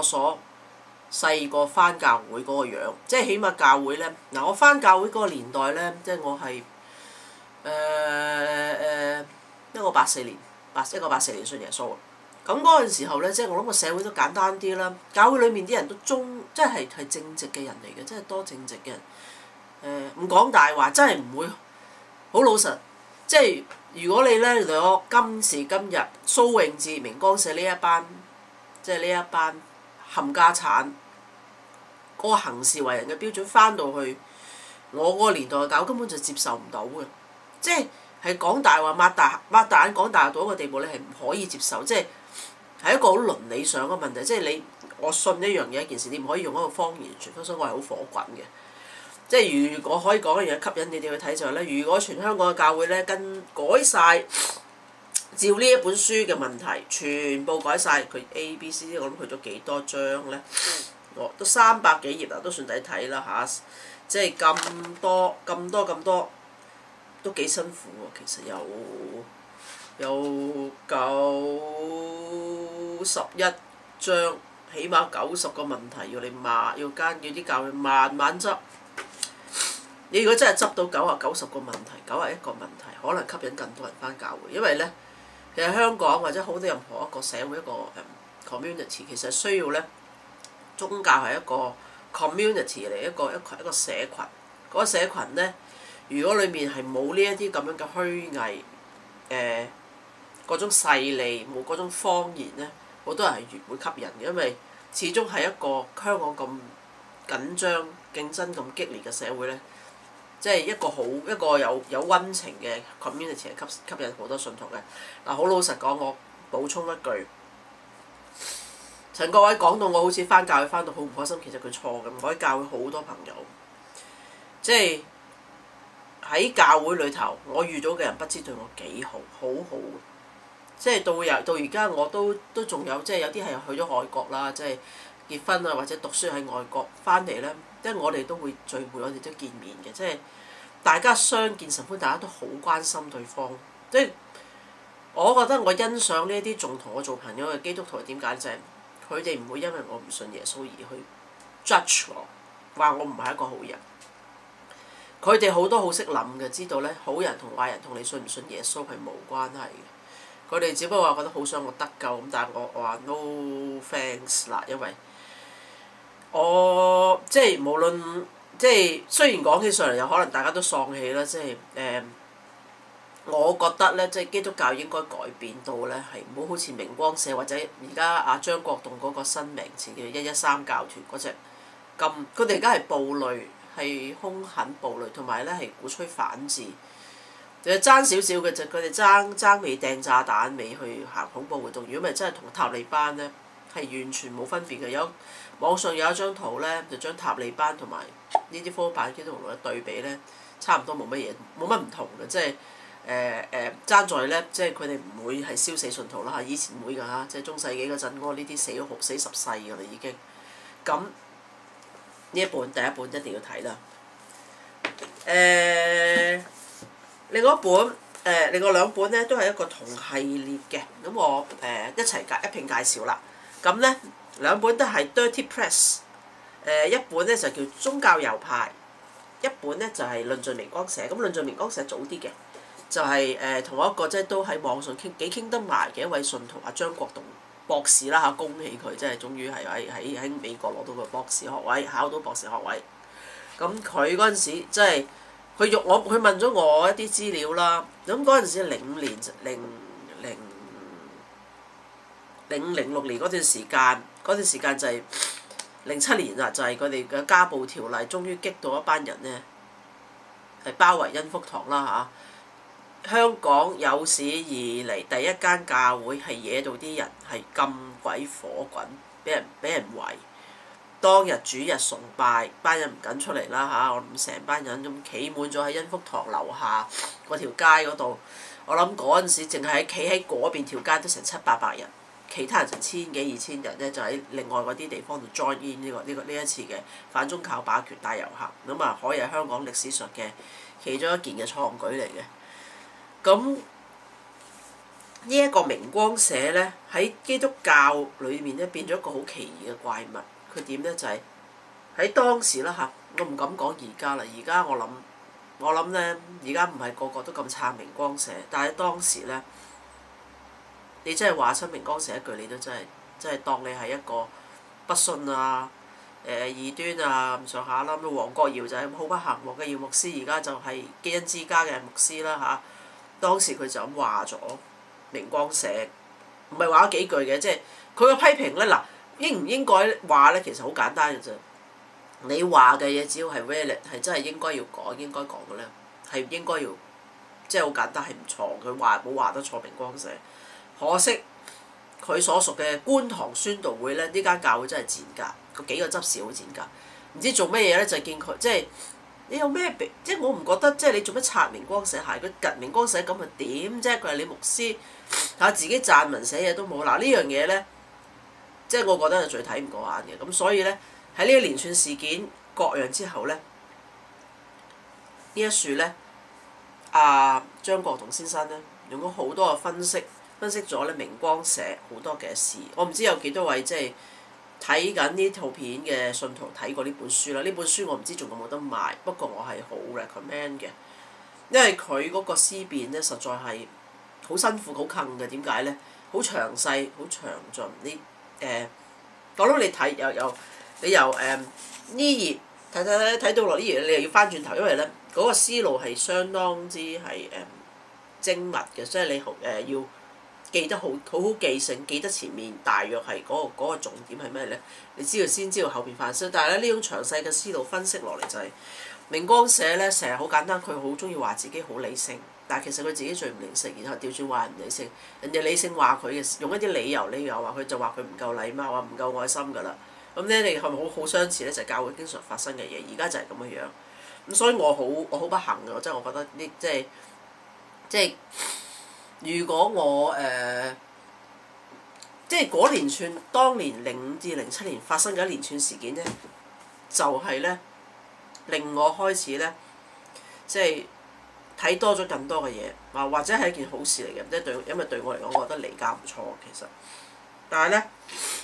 所細個翻教會嗰個樣，即係起碼教會咧嗱，我翻教會嗰個年代咧，即係我係1984年信耶穌。咁嗰陣時候咧，即係我諗個社會都簡單啲啦，教會裏面啲人都即係正直嘅人嚟嘅，真係多正直嘅人。唔講大話，真係唔會好老實。即係如果你咧攞今時今日蘇永智、明光社呢一班，即係呢一班冚家產嗰個行事為人嘅標準翻到去我嗰個年代嘅教會根本就接受唔到嘅，即係講大話擘大眼講大話到一個地步，你係唔可以接受，即係一個好倫理上嘅問題。即係我信一樣嘢一件事，你唔可以用一個謊言傳福音，所以我係好火滾嘅。即係如果可以講一樣嘢吸引你哋去睇就係咧，如果全香港嘅教會咧改晒，照呢一本書嘅問題，全部改晒，佢 A、B、C， 我諗去咗幾多章咧？都300幾頁啦，都算抵睇啦嚇！即係咁多，都幾辛苦喎。其實有91章，起碼90個問題要你要啲教會慢慢執。你如果真係執到90個問題，91個問題，可能吸引更多人翻教會，因為咧，其實香港或者好多任何一個社會一個community， 其實需要咧，宗教係一個 community 嚟，一個社群。嗰個社群咧，如果裡面係冇呢一啲咁樣嘅虛偽，嗰種勢利，冇嗰種謊言咧，好多人係越會吸引嘅，因為始終係一個香港咁緊張、競爭咁激烈嘅社會咧。即係一個有溫情嘅 community 係吸引好多信徒嘅。嗱，好老實講，我補充一句，陳國偉講到我好似翻教會翻到好唔開心，其實佢錯嘅。我喺教會好多朋友，即係喺教會裏頭，我遇到嘅人不知對我幾好，好好。即係到而家我都仲有，即係有啲係去咗外國啦，即係結婚啊或者讀書喺外國翻嚟咧。因為我哋都會聚會，我哋都見面嘅，即係大家相見神歡，大家都好關心對方。即係我覺得我欣賞呢一啲仲同我做朋友嘅基督徒係點解？就係佢哋唔會因為我唔信耶穌而去 judge 我，話我唔係一個好人。佢哋好多好識諗嘅，知道咧好人同壞人同你信唔信耶穌係冇關係嘅。佢哋只不過話覺得好想我得救咁，但係我話 no thanks 啦，因為我即係無論即係雖然講起上嚟有可能大家都喪氣啦，即係我覺得咧，即係基督教應該改變到咧係唔好好似明光社或者而家阿張國棟嗰個新名詞叫113教團嗰隻咁，佢哋而家係暴戾，係兇狠暴戾，同埋咧係鼓吹反智，就爭少少嘅啫。佢哋爭未掟炸彈，未去行恐怖活動。如果咪真係同塔利班咧係完全冇分別嘅。網上有一張圖咧，就將塔利班同埋呢啲科班基督徒嘅對比咧，差唔多冇乜唔同嘅，即係爭在咧，即係佢哋唔會係燒死信徒啦嚇，以前會㗎嚇，即係中世紀嗰陣嗰呢啲死10世㗎啦已經。咁呢一本第一本一定要睇啦。另外兩本咧都係一個同系列嘅，咁我一併介紹啦。咁咧。兩本都係 Dirty Press， 一本咧就叫宗教右派，一本咧就係論盡明光社。咁論盡明光社早啲嘅，就係同我一個即係都喺網上傾得埋嘅一位信徒阿張國棟博士啦嚇，恭喜佢，即係終於係喺美國攞到個博士學位，考到博士學位。咁佢嗰陣時即係佢問咗我一啲資料啦。咁嗰陣時05年06年嗰段時間就係07年啦，就係佢哋嘅家暴條例終於激到一班人呢，係包圍恩福堂啦嚇。香港有史以嚟第一間教會係惹到啲人係咁鬼火滾，俾人圍。當日主日崇拜，班人唔敢出嚟啦嚇，我諗成班人咁企滿咗喺恩福堂樓下嗰條街嗰度。我諗嗰陣時淨係企喺嗰邊條街都成700-800人。其他人成1000幾2000人咧，就喺另外嗰啲地方度 join in 呢一次嘅反宗教霸權大遊行，咁啊可以係香港歷史上嘅其中一件嘅創舉嚟嘅。咁呢一個明光社咧喺基督教裏面咧變咗一個好奇異嘅怪物。佢點咧就係喺當時啦嚇，我唔敢講而家啦。而家我諗咧，而家唔係個個都咁撐明光社，但係當時咧。你真係話親明光社一句，你都真係當你係一個不信啊、異端啊咁上下啦。咁黃國耀就係好不幸，黃國耀牧師而家就係基恩之家嘅牧師啦嚇。當時佢就咁話咗明光社，唔係話咗幾句嘅，即係佢嘅批評咧嗱，應唔應該話咧？其實好簡單嘅啫。你話嘅嘢只要係 valid 係真係應該要講應該講嘅咧，係應該要即係好簡單係唔錯，佢話冇話得錯明光社。可惜佢所屬嘅觀塘宣道會咧，呢間教會真係賤格，個幾個執事好賤格，唔知做咩嘢咧就見佢即係你有咩即係我唔覺得即係你做咩擦明光社鞋？佢趌明光社咁咪點啫？佢係你牧師嚇自己撰文寫嘢都冇嗱呢樣嘢咧，即係我覺得係最睇唔過眼嘅咁，所以咧喺呢一連串事件各樣之後咧，呢一樹咧阿張國棟先生咧用咗好多嘅分析咗咧明光社好多嘅事，我唔知有幾多位即係睇緊呢套片嘅信徒睇過呢本書啦。呢本書我唔知仲有冇得賣，不過我係好 recommend 嘅，因為佢嗰個思辨咧實在係好辛苦好近嘅。點解咧？好詳細好詳盡。你我諗你睇你由呢頁睇到落呢頁，你又要翻轉頭，因為咧嗰個思路係相當之係精密嘅，所以你要記得好記性，記得前面大約係嗰個重點係咩咧？你知道先知道後邊發生。但係咧呢種詳細嘅思路分析落嚟就係明光社咧成日好簡單，佢好中意話自己好理性，但係其實佢自己最唔理性，然後調轉話人唔理性，人哋理性話佢嘅用一啲理由話佢就話佢唔夠禮貌，話唔夠愛心㗎啦。咁咧你係咪好相似咧？就係教會經常發生嘅嘢，而家就係咁嘅樣。咁所以我好不幸嘅，即係我覺得呢即係如果我即係嗰連串當年05至07年發生嘅一連串事件咧，就係咧令我開始咧即係睇多咗更多嘅嘢啊，或者係一件好事嚟嘅，即係因為對我嚟講，我覺得離教唔錯其實。但係咧，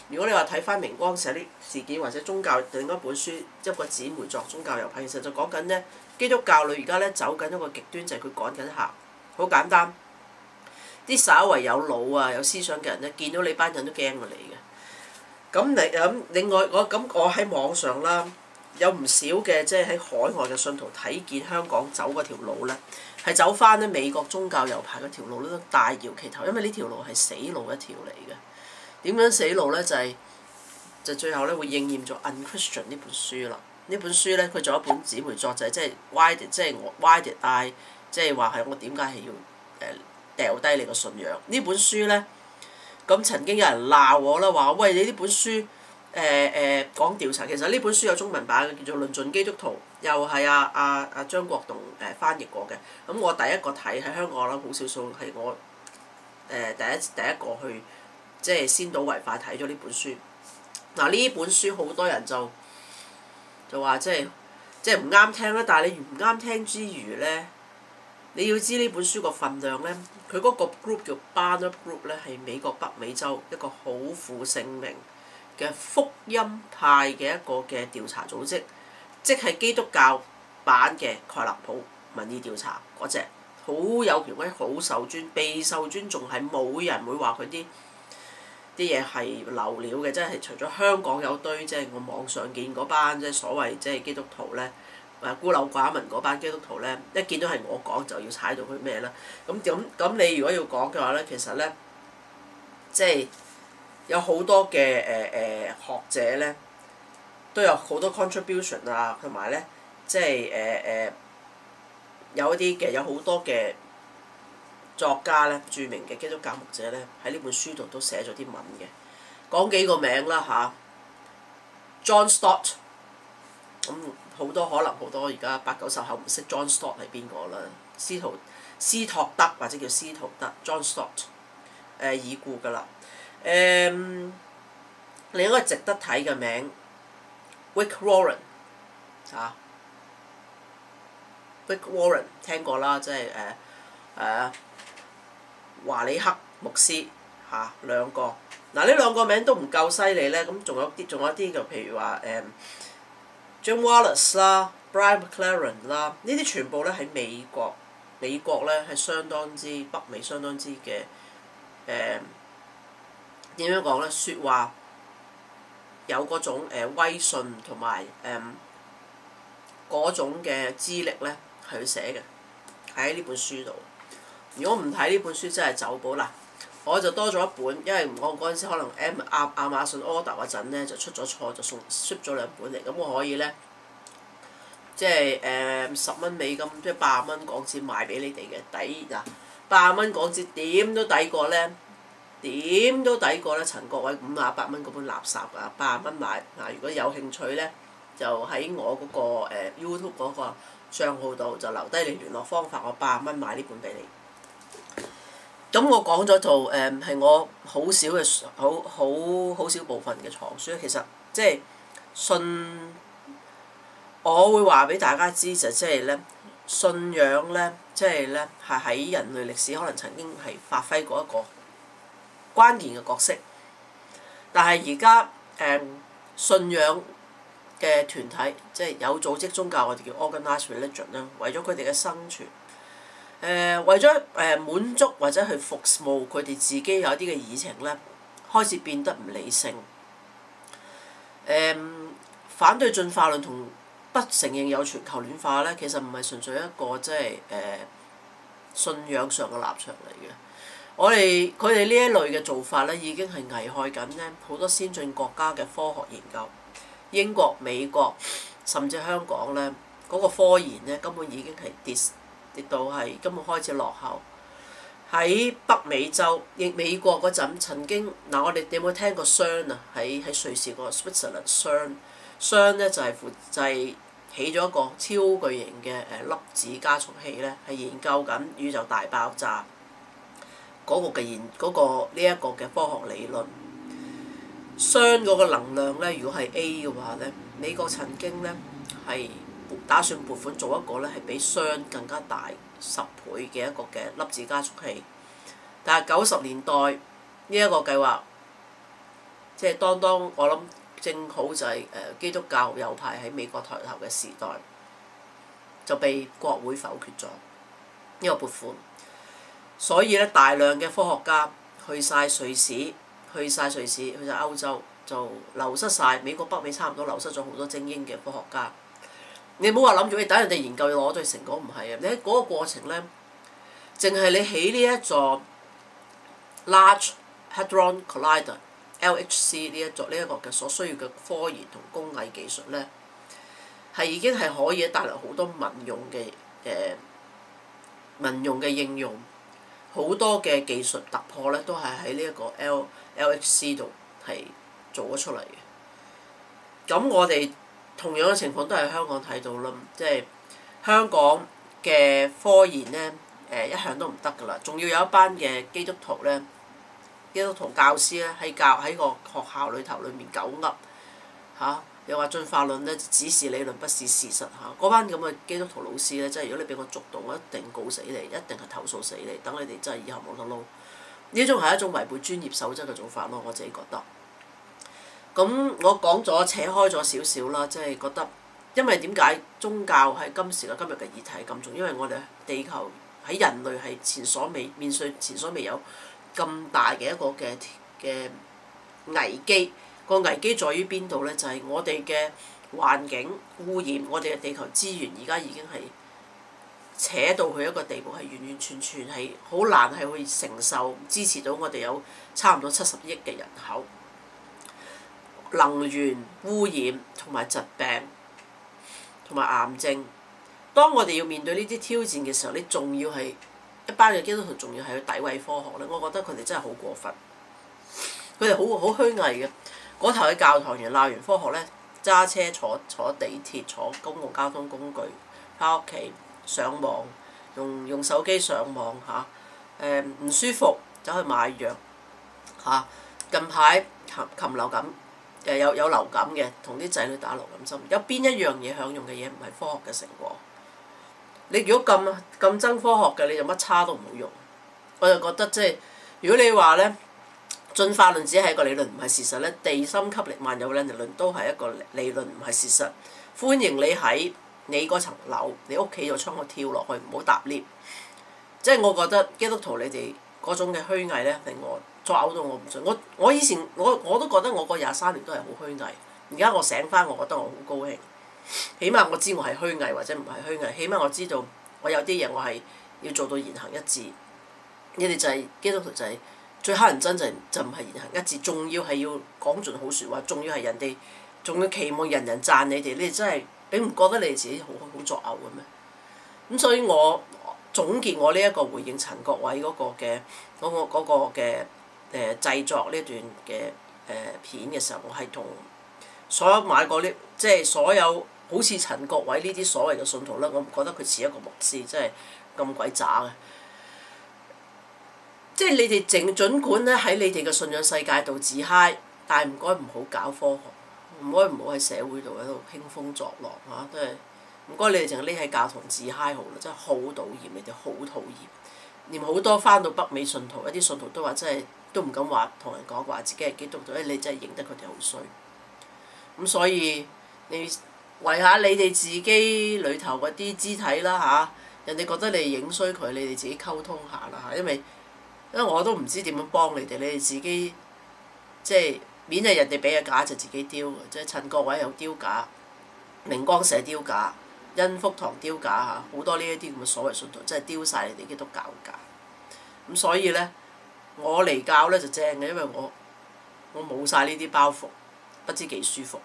如果你話睇翻明光社啲事件或者宗教另一本書一個姊妹作宗教右派，其實就講緊咧基督教裏而家咧走緊一個極端，就係佢趕緊行，好簡單。啲稍為有腦啊有思想嘅人咧，見到你班人都驚過你嘅。咁另外我喺網上啦，有唔少嘅即係喺海外嘅信徒睇見香港走嗰條路咧，係走翻咧美國宗教右派嗰條路咧，都大搖其頭，因為呢條路係死路一條嚟嘅。點樣死路咧？就最後咧會應驗咗《Unchristian》呢本書啦。呢本書咧，佢仲有一本姊妹作就係即係 Why did I 即係話係我點解係要掉低你個信仰呢本書咧？咁曾經有人鬧我啦，話喂你呢本書講調查，其實呢本書有中文版嘅，叫做《論盡基督徒》，又係阿張國棟翻譯過嘅。咁我第一個睇喺香港啦，好少數係我第一個去。即係先睹為快睇咗呢本書。嗱呢本書好多人就話即係唔啱聽啦，但係你唔啱聽之餘咧，你要知呢本書個份量咧，佢嗰個 group 叫 Barna Group 咧，係美國北美洲一個好負盛名嘅福音派嘅一個嘅調查組織，即係基督教版嘅蓋勒普民意調查嗰隻，好有權威，好受尊，備受尊重，係冇人會話佢啲嘢係流料嘅，即係除咗香港有堆即係我網上見嗰班即係所謂即係基督徒咧，孤陋寡聞嗰班基督徒咧，一見到係我講就要踩到佢咩啦？咁你如果要講嘅話咧，其實咧即係有好多嘅學者咧都有好多 contribution 啊，同埋咧即係有好多嘅作家咧，著名嘅基督教牧者咧，喺呢本書度都寫咗啲文嘅，講幾個名啦嚇。John Stott， 咁好多而家80-90後唔識 John Stott 係邊個啦？斯托德或者叫斯圖德 John Stott， 已故㗎啦。另一個值得睇嘅名 Rick Warren 嚇，Rick Warren 聽過啦，即係華里克牧師嚇兩個，嗱呢兩個名都唔夠犀利咧，咁仲有啲就譬如話Jim Wallace 啦、Brian McLaren 啦，呢啲全部咧喺美國咧係相當之北美相當之嘅點樣講咧？説話有嗰種威信同埋嗰種嘅資歷咧係佢寫嘅，喺呢本書度。如果唔睇呢本書真係走寶啦。我就多咗一本，因為我嗰陣時可能亞馬遜 order 嗰陣咧就出咗錯，就ship 咗2本嚟，咁我可以咧即係10蚊美金，即係80蚊港紙賣俾你哋嘅，抵嗱80蚊港紙點都抵過咧，點都抵過咧陳國偉58蚊嗰本垃圾㗎，80蚊買嗱，如果有興趣咧，就喺我嗰個YouTube 嗰個帳號度就留低你聯絡方法，我80蚊買呢本俾你。咁我講咗就係我好少嘅好少部分嘅藏書，其實即係信，我會話俾大家知就即係咧信仰咧，即係咧係喺人類歷史可能曾經係發揮過一個關鍵嘅角色，但係而家信仰嘅團體即係有組織宗教，我哋叫 organized religion 啦，為咗佢哋嘅生存。為咗滿足或者去服務佢哋自己有啲嘅議程咧，開始變得唔理性。反對進化論同不承認有全球暖化咧，其實唔係純粹一個即係信仰上嘅立場嚟嘅。佢哋呢一類嘅做法咧，已經係危害緊咧好多先進國家嘅科學研究。英國、美國甚至香港咧，嗰個科研咧根本已經係跌到係根本開始落後。喺北美洲，美國嗰陣曾經我哋有冇聽過 CERN 啊？喺瑞士個 Switzerland CERN 咧就係起咗一個超巨型嘅粒子加速器咧，係研究緊宇宙大爆炸嗰個呢一個嘅科學理論。CERN嗰個能量咧，如果係 A 嘅話咧，美國曾經咧係打算撥款做一個咧係比 CERN更加大10倍嘅一個嘅粒子加速器，但係90年代呢一個計劃，即係當我諗正好就係基督教右派喺美國抬頭嘅時代，就被國會否決咗呢個撥款，所以咧大量嘅科學家去晒瑞士，去晒歐洲，就流失晒美國北美差唔多流失咗好多精英嘅科學家。你唔好話諗住等人哋研究要攞到成果，唔係啊！你喺嗰個過程咧，淨係你起呢一座 Large Hadron Collider LHC 呢一個嘅所需要嘅科研同工藝技術咧，係已經係可以帶來好多民用嘅應用，好多嘅技術突破咧都係喺呢一個 LHC 度係做咗出嚟嘅。咁我哋同樣嘅情況都係香港睇到啦，即係香港嘅科研咧，一向都唔得㗎啦，仲要有一班嘅基督徒教師咧喺個學校裏面狗噏嚇，又話進化論咧只是理論不是事實嚇，嗰班咁嘅基督徒老師咧，真係如果你俾我捉到，我一定告死你，一定係投訴死你，等你哋真係以後冇得撈。呢種係一種違背專業守則嘅做法咯，我自己覺得。咁我講咗扯開咗少少啦，即係覺得，因為點解宗教喺今時今日嘅議題咁重要？因為我哋地球喺人類係面對前所未有咁大嘅一個嘅危機。個危機在於邊度呢？就係我哋嘅環境污染，我哋嘅地球資源而家已經係扯到去一個地步，係完全係好難係去承受支持到我哋有差唔多70億嘅人口。能源污染同埋疾病同埋癌症，當我哋要面對呢啲挑戰嘅時候，你仲要係一班嘅基督徒，仲要係去詆毀科學咧，我覺得佢哋真係好過分，佢哋好虛偽嘅。嗰頭嘅教堂員鬧完科學咧，揸車坐地鐵坐公共交通工具返屋企上網，用手機上網嚇，唔舒服走去買藥嚇。近排禽流感。有流感嘅，同啲仔女打流感針。有邊一樣嘢享用嘅嘢唔係科學嘅成果？你如果咁憎科學嘅，你就乜叉都唔好用。我就覺得即係，如果你話咧進化論只係一個理論，唔係事實咧，地心吸力萬有引力論都係一個理論，唔係事實。歡迎你喺你嗰層樓，你屋企個窗度跳落去，唔好搭 lift。即係我覺得基督徒你哋嗰種嘅虛偽咧，令我作嘔到我唔信。我以前我都覺得我個23年都係好虛偽，而家我醒翻，我覺得我好高興。起碼我知我係虛偽或者唔係虛偽，起碼我知道我有啲嘢我係要做到言行一致。你哋就係基督徒就係最乞人憎就唔係言行一致，仲要係要講盡好説話，仲要係人哋，仲要期望人人讚你哋，你哋真係你唔覺得你哋自己好作嘔嘅咩？咁所以我總結我呢一個回應陳國偉嗰個嘅製作呢段嘅片嘅時候，我係同所有買過呢，即係所有好似陳國偉呢啲所謂嘅信徒啦，我唔覺得佢似一個牧師，真係咁鬼渣嘅。即係你哋儘管咧喺你哋嘅信仰世界度自嗨，但係唔該唔好搞科學，唔該唔好喺社會度喺度興風作浪嚇，都係唔該你哋淨係匿喺教堂自嗨好啦，真係好討厭你哋，好討厭。連好多翻到北美信徒，一啲信徒都話真係都唔敢話同人講話自己係基督徒，你真係認得佢哋好衰。咁所以你為下你哋自己裏頭嗰啲肢體啦嚇，人哋覺得你影衰佢，你哋自己溝通下啦嚇，因為我都唔知點樣幫你哋，你哋自己即係面係人哋俾嘅假就自己丟嘅，即係陳國偉又丟假，明光社丟假，恩福堂丟假嚇，好多呢一啲咁嘅所謂信徒真係丟晒你哋基督教假。咁所以呢，我嚟教呢就正嘅，因為我冇晒呢啲包袱，不知幾舒服。